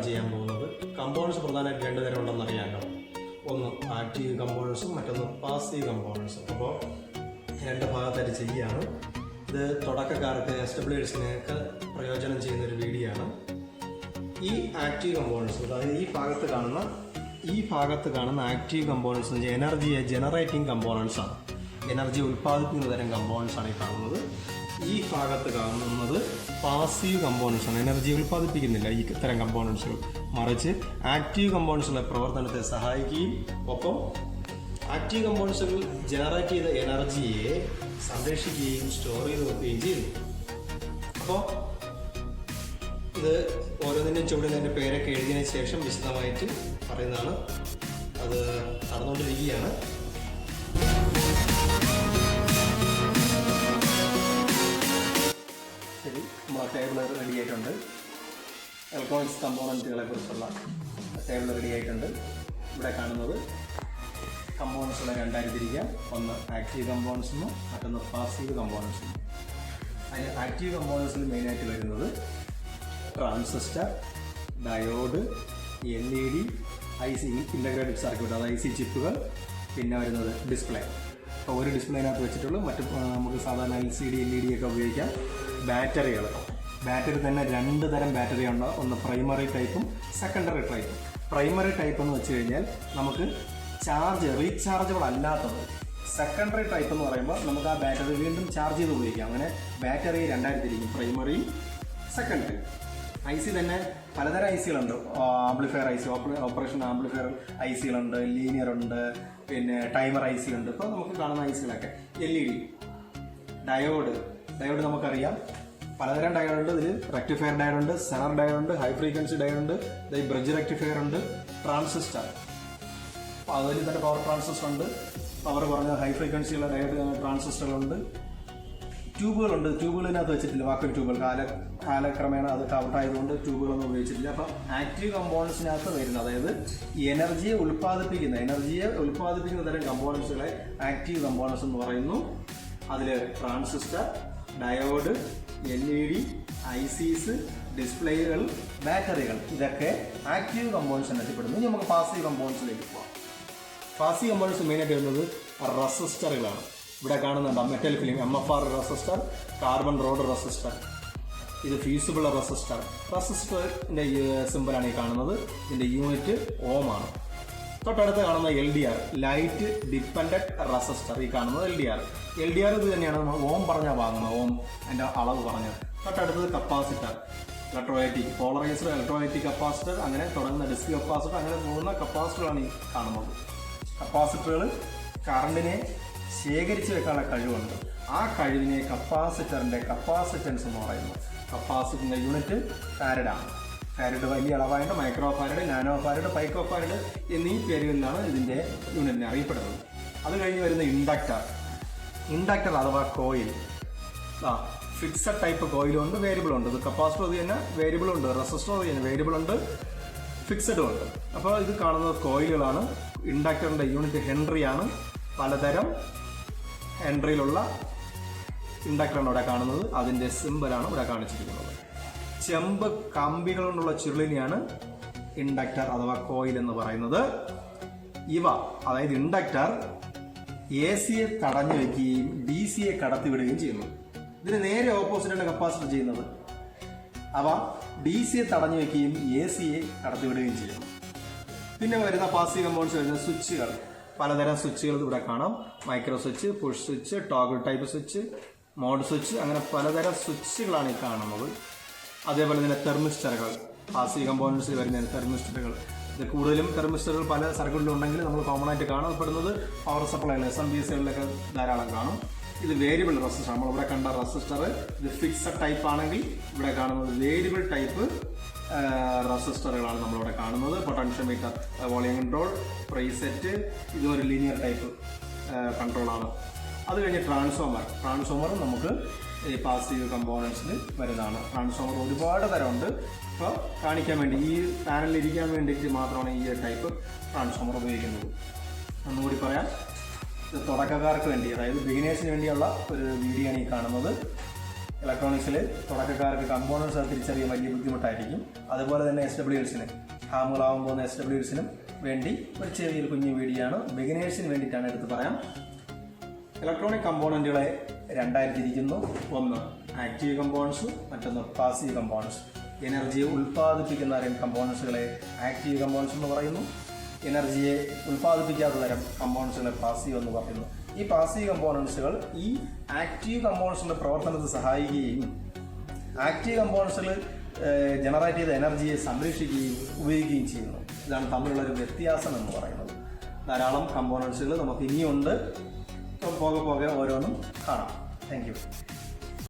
ചെയ്യാൻ പോകുന്നത്. കമ്പോണൻസ് പ്രധാനമായിട്ട് രണ്ട് തരം ഉണ്ടെന്ന് അറിയാമല്ലോ. ഒന്ന് ആക്റ്റീവ് കമ്പോണൻസും മറ്റൊന്ന് പാസീവ് കമ്പോണൻസും. അപ്പോൾ രണ്ട് ഭാഗത്തായിട്ട് ചെയ്യുകയാണ്. ഇത് തുടക്കക്കാർക്ക് എസ്റ്റബ്ലേഴ്സിനെയൊക്കെ പ്രയോജനം ചെയ്യുന്നൊരു വീഡിയോ ആണ്. ഈ ആക്റ്റീവ് കമ്പോണൻസ്, അതായത് ഈ ഭാഗത്ത് കാണുന്ന ആക്റ്റീവ് കമ്പോണൻസ് എനർജിയെ ജനറേറ്റിംഗ് കമ്പോണൻസ് ആണ്. എനർജി ഉൽപ്പാദിപ്പിക്കുന്ന തരം കമ്പോണൻസ് ആണ് ഈ കാണുന്നത്. ഈ ഭാഗത്ത് കാണുന്നത് പാസീവ് കമ്പോണൻസ് ആണ്. എനർജി ഉൽപ്പാദിപ്പിക്കുന്നില്ല ഈ തരം കമ്പോണൻസുകൾ, മറിച്ച് ആക്റ്റീവ് കമ്പോണൻസുകളുടെ പ്രവർത്തനത്തെ സഹായിക്കുകയും ഒപ്പം ആക്റ്റീവ് കമ്പോണൻസുകൾ ജനറേറ്റ് ചെയ്ത എനർജിയെ സംരക്ഷിക്കുകയും സ്റ്റോർ ചെയ്ത് വെക്കുകയും ചെയ്യുന്നു. അപ്പോൾ ഇത് ഓരോന്നിൻ്റെയും ചുവടിൽ അതിൻ്റെ പേരൊക്കെ എഴുതിയതിനു ശേഷം വിശദമായിട്ട് പറയുന്നതാണ്. അത് നടന്നുകൊണ്ടിരിക്കുകയാണ്. ശരി, നമ്മൾ ടേബിൾ റെഡി ആയിട്ടുണ്ട്. ഇലക്ട്രോണിക്സ് കമ്പോണൻറ്റുകളെ കുറിച്ചുള്ള ടേബിൾ റെഡി ആയിട്ടുണ്ട്. ഇവിടെ കാണുന്നത് കമ്പോണൻസുകളെ രണ്ടായി തിരിക്കാം. ഒന്ന് ആക്റ്റീവ് കമ്പോണൻസ് എന്നും മറ്റൊന്ന് പാസീവ് കമ്പോണൻസ് എന്നും. അതിന് ആക്റ്റീവ് കമ്പോണൻസിൽ മെയിനായിട്ട് വരുന്നത് transistor, diode, LED, IC integrated circuit, അത് IC ചിപ്പുകൾ, പിന്നെ വരുന്നത് ഡിസ്പ്ലേ. അപ്പോൾ ഒരു ഡിസ്പ്ലേനകത്ത് വെച്ചിട്ടുള്ളൂ. മറ്റ് നമുക്ക് സാധാരണ LCD LED ഒക്കെ ഉപയോഗിക്കാം. ബാറ്ററികൾ, ബാറ്ററി തന്നെ രണ്ട് തരം ബാറ്ററി ഉണ്ട്. ഒന്ന് പ്രൈമറി ടൈപ്പും സെക്കൻഡറി ടൈപ്പും. പ്രൈമറി ടൈപ്പ് എന്ന് വെച്ച് കഴിഞ്ഞാൽ നമുക്ക് റീചാർജബിൾ അല്ലാത്തത്. സെക്കൻഡറി ടൈപ്പ് എന്ന് പറയുമ്പോൾ നമുക്ക് ആ ബാറ്ററി വീണ്ടും ചാർജ് ചെയ്ത് ഉപയോഗിക്കാം. അങ്ങനെ ബാറ്ററി രണ്ടായി തിരിക്കും, പ്രൈമറി, സെക്കൻഡറി. IC തന്നെ പലതരം ICകളുണ്ട്. ആംപ്ലിഫയർ IC, ഓപ്പറേഷൻ ആംപ്ലിഫയർ ICകളുണ്ട്, ലീനിയർ ഉണ്ട്, പിന്നെ ടൈമർ IC ഉണ്ട്. ഇപ്പോൾ നമുക്ക് കാണുന്ന ICകളൊക്കെ LED, ഡയോഡ് നമുക്കറിയാം. പലതരം ഡയോഡുണ്ട്. ഇതിൽ റെക്ടിഫയർ ഡയോഡുണ്ട്, സെനർ ഡയോഡുണ്ട്, ഹൈ ഫ്രീക്വൻസി ഡയോഡുണ്ട്, ബ്രിഡ്ജ് റെക്ടിഫയർ ഉണ്ട്, ട്രാൻസിസ്റ്റർ. അപ്പോൾ അതിൽ തന്നെ പവർ ട്രാൻസിസ്റ്റർ ഉണ്ട്, പവർ കുറഞ്ഞ ഹൈ ഫ്രീക്വൻസിയുള്ള ഡയോഡ് ട്രാൻസിസ്റ്ററുകളുണ്ട്. ട്യൂബുകളുണ്ട്. ട്യൂബുകളിനകത്ത് വെച്ചിട്ടില്ല, വാക്വം ട്യൂബുകൾ. കാലക്രമേണ അത് കൗട്ടായതുകൊണ്ട് ട്യൂബുകളൊന്നും ഉപയോഗിച്ചിട്ടില്ല. അപ്പം ആക്റ്റീവ് കമ്പോണൻസിനകത്ത് വരുന്ന, അതായത് എനർജിയെ ഉൽപ്പാദിപ്പിക്കുന്ന തരം കമ്പോണൻസുകളെ ആക്റ്റീവ് കമ്പോണൻസ് എന്ന് പറയുന്നു. അതിൽ ട്രാൻസിസ്റ്റർ, ഡയോഡ്, LED, ICs, ഡിസ്പ്ലേകൾ, ബാറ്ററികൾ, ഇതൊക്കെ ആക്റ്റീവ് കമ്പോണൻസ് എത്തിപ്പെടുന്നു. ഇനി നമുക്ക് പാസീവ് കമ്പോണൻസിലേക്ക് പോകാം. പാസീവ് കമ്പോണൻസ് മെയിനായിട്ട് വരുന്നത് റെസിസ്റ്ററുകളാണ്. ഇവിടെ കാണുന്നുണ്ട് metal film, MFR resistor, carbon road resistor, ഇത് ഫ്യൂസിബിൾ റെസിസ്റ്ററിൻ്റെ സിമ്പിളാണ് ഈ കാണുന്നത്. ഇതിൻ്റെ യൂണിറ്റ് ഓം ആണ്. തൊട്ടടുത്ത് കാണുന്ന LDR, ലൈറ്റ് ഡിപ്പെൻഡന്റ് റെസിസ്റ്റർ. ഈ കാണുന്നത് LDR ഇത് തന്നെയാണ് നമ്മൾ ഓം പറഞ്ഞാൽ വാങ്ങുന്നത്, ഓം അതിൻ്റെ അളവ് പറഞ്ഞത്. തൊട്ടടുത്തത് കപ്പാസിറ്റർ, പോളറൈസ്ഡ് ഇലക്ട്രോലൈറ്റിക് കപ്പാസിറ്റർ, അങ്ങനെ തുടങ്ങുന്ന ഡിസ്ക് കപ്പാസിറ്റർ, അങ്ങനെ പോകുന്ന കപ്പാസിറ്ററാണ് ഈ കാണുന്നത്. കപ്പാസിറ്ററുകൾ കറണ്ടിനെ ശേഖരിച്ച് വെക്കാനുള്ള കഴിവുണ്ട്. ആ കഴിവിനെ കപ്പാസിറ്ററിൻ്റെ കപ്പാസിറ്റൻസ് എന്ന് പറയുന്നു. കപ്പാസിറ്ററിൻ്റെ യൂണിറ്റ് ഫാരഡാണ്. ഫാരഡ് വലിയ അളവായിട്ട് micro farad, nano farad, pico farad എന്നീ പേരുകളിലാണ് ഇതിൻ്റെ യൂണിറ്റിനെ അറിയപ്പെടുന്നത്. അത് കഴിഞ്ഞ് വരുന്ന ഇൻഡക്ടർ അഥവാ കോയിൽ. ഫിക്സഡ് ടൈപ്പ് കോയിലുണ്ട്, വേരിയബിൾ ഉണ്ട്. ഇത് കപ്പാസിറ്റർ അത് തന്നെ വേരിയബിൾ ഉണ്ട്, റെസിസ്റ്റർ അത് തന്നെ വേരിയബിൾ ഉണ്ട്, ഫിക്സഡും ഉണ്ട്. അപ്പോൾ ഇത് കാണുന്നത് കോയിലുകളാണ്. ഇൻഡക്ടറിൻ്റെ യൂണിറ്റ് ഹെൻറിയാണ്. പലതരം ഹെൻറിയിലുള്ള ഇൻഡക്ടറാണ് ഇവിടെ കാണുന്നത്. അതിൻ്റെ സിമ്പലാണ് ഇവിടെ കാണിച്ചിരിക്കുന്നത്. ചെമ്പ് കമ്പികൾ കൊണ്ടുള്ള ചുരുളിനെയാണ് ഇൻഡക്ടർ അഥവാ കോയിൽ എന്ന് പറയുന്നത്. ഇവ, അതായത് ഇൻഡക്ടർ AC-യെ തടഞ്ഞു വയ്ക്കുകയും DC-യെ കടത്തിവിടുകയും ചെയ്യുന്നു. ഇതിന് നേരെ ഓപ്പോസിറ്റാണ് കപ്പാസിറ്റർ ചെയ്യുന്നത്. അവ DC-യെ തടഞ്ഞു വയ്ക്കുകയും AC-യെ കടത്തിവിടുകയും ചെയ്യുന്നു. പിന്നെ വരുന്ന പാസീവ് കമ്പോണൻസ് വരുന്ന സ്വിച്ചുകൾ. പലതരം സ്വിച്ചുകൾ ഇവിടെ കാണാം. Micro switch, push switch, toggle type switch, mode switch, അങ്ങനെ പലതരം സ്വിച്ചുകളാണ് ഈ കാണുന്നത്. അതേപോലെ തന്നെ തെർമിസ്റ്ററുകൾ, പാസീവ് കമ്പോണൻസിൽ വരുന്ന തെർമിസ്റ്ററുകൾ. ഇത് കൂടുതലും തെർമിസ്റ്ററുകൾ പല സർക്യൂട്ടിലും ഉണ്ടെങ്കിൽ നമ്മൾ കോമൺ ആയിട്ട് കാണപ്പെടുന്നത് പവർ സപ്ലൈകൾ, SMPSകളിലൊക്കെ ധാരാളം കാണും. ഇത് വേരിയബിൾ റെസിസ്റ്റർ, നമ്മളിവിടെ കണ്ട റെസിസ്റ്റർ. ഇത് ഫിക്സഡ് ടൈപ്പ് ആണെങ്കിൽ ഇവിടെ കാണുന്നത് വേരിയബിൾ ടൈപ്പ് റെസിസ്റ്ററുകളാണ് നമ്മളിവിടെ കാണുന്നത്. പൊട്ടൻഷ്യോമീറ്റർ, വോളിയം കൺട്രോൾ, പ്രീസെറ്റ്, ഇതൊരു ലീനിയർ ടൈപ്പ് കൺട്രോളാണ്. അത് കഴിഞ്ഞ് ട്രാൻസ്ഫോമറും നമുക്ക് ഈ പാസീവ് കമ്പോണൻസിൽ വരുന്നതാണ്. ട്രാൻസ്ഫോമർ ഒരുപാട് തരമുണ്ട്. ഇപ്പോൾ കാണിക്കാൻ വേണ്ടി, ഈ പാനലിൽ ഇരിക്കാൻ വേണ്ടിയിട്ട് മാത്രമാണ് ഈ ടൈപ്പ് ട്രാൻസ്ഫോമർ ഉപയോഗിക്കുന്നത്. ഒന്നുകൂടി പറയാം, ഇത് തുടക്കക്കാർക്ക് വേണ്ടി, അതായത് ബിഗിനേഴ്സിന് വേണ്ടിയുള്ള ഒരു വീഡിയോ ആണ് ഈ കാണുന്നത്. ഇലക്ട്രോണിക്സിൽ തുടക്കക്കാർക്ക് കമ്പോണൻസ് തിരിച്ചറിയാൻ വലിയ ബുദ്ധിമുട്ടായിരിക്കും. അതുപോലെ തന്നെ SWLസിന് ഹാമുകളാവാൻ പോകുന്ന SWLസിനും വേണ്ടി ഒരു ചെറിയൊരു കുഞ്ഞു വീഡിയോ ആണ്, ബിഗിനേഴ്സിന് വേണ്ടിയിട്ടാണ് എടുത്ത് പറയാം. ഇലക്ട്രോണിക് കമ്പോണൻറ്റുകളെ രണ്ടായി തിരിക്കുന്നു. ഒന്ന് ആക്റ്റീവ് കമ്പോണൻസ്, മറ്റൊന്ന് പാസീവ് കമ്പോണൻസ്. എനർജിയെ ഉൽപ്പാദിപ്പിക്കുന്ന തരം കമ്പോണൻസുകളെ ആക്റ്റീവ് കമ്പോണൻസ് എന്ന് പറയുന്നു. എനർജിയെ ഉൽപ്പാദിപ്പിക്കാത്ത തരം കമ്പോണൻസുകളെ പാസീവ് എന്ന് പറയുന്നു. ഈ പാസീവ് കമ്പോണൻസുകൾ ഈ ആക്റ്റീവ് കമ്പോണൻസിൻ്റെ പ്രവർത്തനത്തെ സഹായിക്കുകയും ആക്റ്റീവ് കമ്പോണൻസുകൾ ജനറേറ്റ് ചെയ്ത എനർജിയെ സംരക്ഷിക്കുകയും ഉപയോഗിക്കുകയും ചെയ്യുന്നു. ഇതാണ് തമ്മിലുള്ളൊരു വ്യത്യാസം എന്ന് പറയുന്നത്. ധാരാളം കമ്പോണൻസുകൾ നമുക്ക് ഇനിയുണ്ട്, പോകെ പോകെ ഓരോന്നും കാണാം. Thank you.